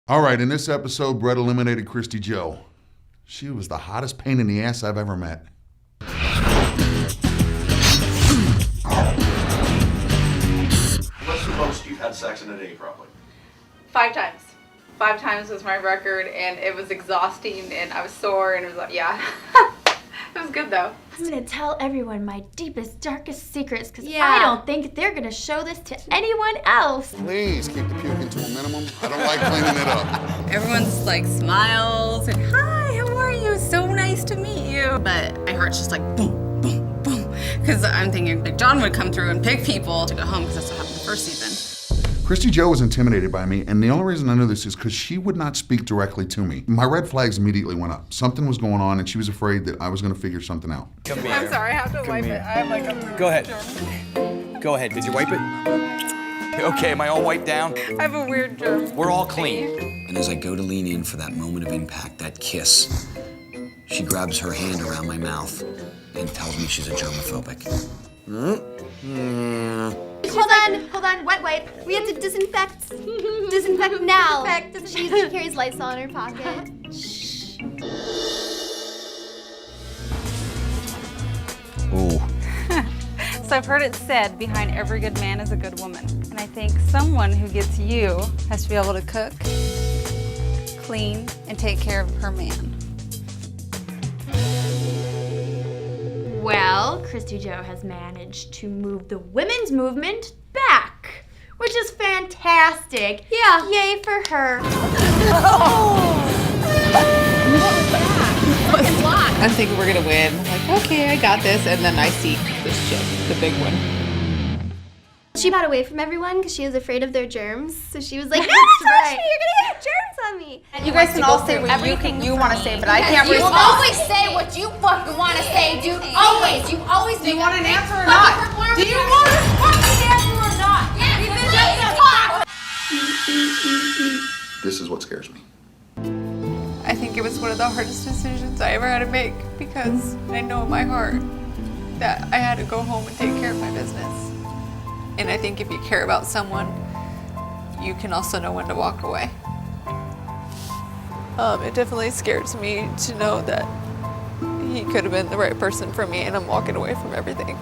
All right, in this episode, Bret eliminated Christy Joe. She was the hottest pain in the ass I've ever met. What's the most you've had sex in a day, probably? 5 times. 5 times was my record, and it was exhausting, and I was sore, and it was like, yeah. It was good, though. I'm gonna tell everyone my deepest, darkest secrets, because I don't think they're gonna show this to anyone else. Please keep the puking to a minimum. I don't like cleaning it up. Everyone's like smiles and, hi, how are you? So nice to meet you. But my heart's just like boom, boom, boom. Because I'm thinking like John would come through and pick people to go home, because that's what happened the first season. Christy Joe was intimidated by me, and the only reason I know this is because she would not speak directly to me. My red flags immediately went up. Something was going on, and she was afraid that I was going to figure something out. I'm sorry, I have to wipe it. I have like a Go ahead. Go ahead. Did you wipe it? Okay, am I all wiped down? I have a weird germ. We're all clean. And as I go to lean in for that moment of impact, that kiss, she grabs her hand around my mouth and tells me she's a germophobic. Hold on, wet wipe. We have to disinfect. Disinfect now. She carries Lysol in her pocket. Shh. Ooh. So I've heard it said, behind every good man is a good woman. And I think someone who gets you has to be able to cook, clean, and take care of her man. Well, Christy Joe has managed to move the women's movement back, which is fantastic. Yeah. Yay for her. I'm thinking we're gonna win. I'm like, okay, I got this. And then I see this chick, the big one. She got away from everyone because she was afraid of their germs. So she was like, no, That's right. me, you're gonna get germs on me. You guys can all say what you want to say, but I can't You respond. always say what you fucking want to say, dude. Always. You always Do you want an answer or not? Do you want a fucking answer or not? This is what scares me. I think it was one of the hardest decisions I ever had to make, because I know in my heart that I had to go home and take care of my business. And I think if you care about someone, you can also know when to walk away. It definitely scares me to know that he could have been the right person for me, and I'm walking away from everything.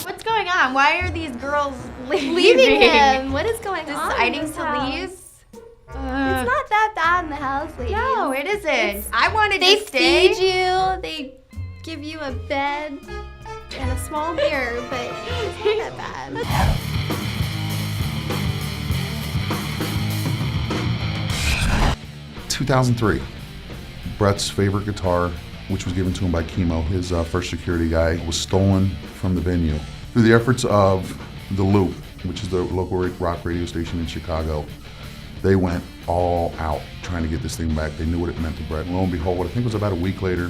What's going on? Why are these girls Leaving him. What is going on? Deciding in this to house? leave? It's not that bad in the house, ladies. No, it isn't. I wanted They to stay. feed you. They give you a bed and a small mirror, but it's not that bad. 2003, Bret's favorite guitar, which was given to him by Chemo, his first security guy, was stolen from the venue. Through the efforts of The Loop, which is the local rock radio station in Chicago, they went all out trying to get this thing back. They knew what it meant to Bret. And lo and behold, what I think was about a week later,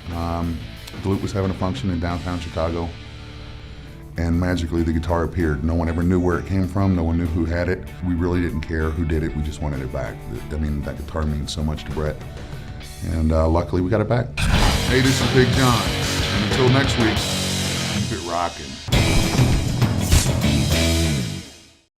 The Loop was having a function in downtown Chicago, and magically the guitar appeared. No one ever knew where it came from. No one knew who had it. We really didn't care who did it. We just wanted it back. I mean, that guitar means so much to Bret. And luckily we got it back. Hey, this is Big John. And until next week, keep it rockin'.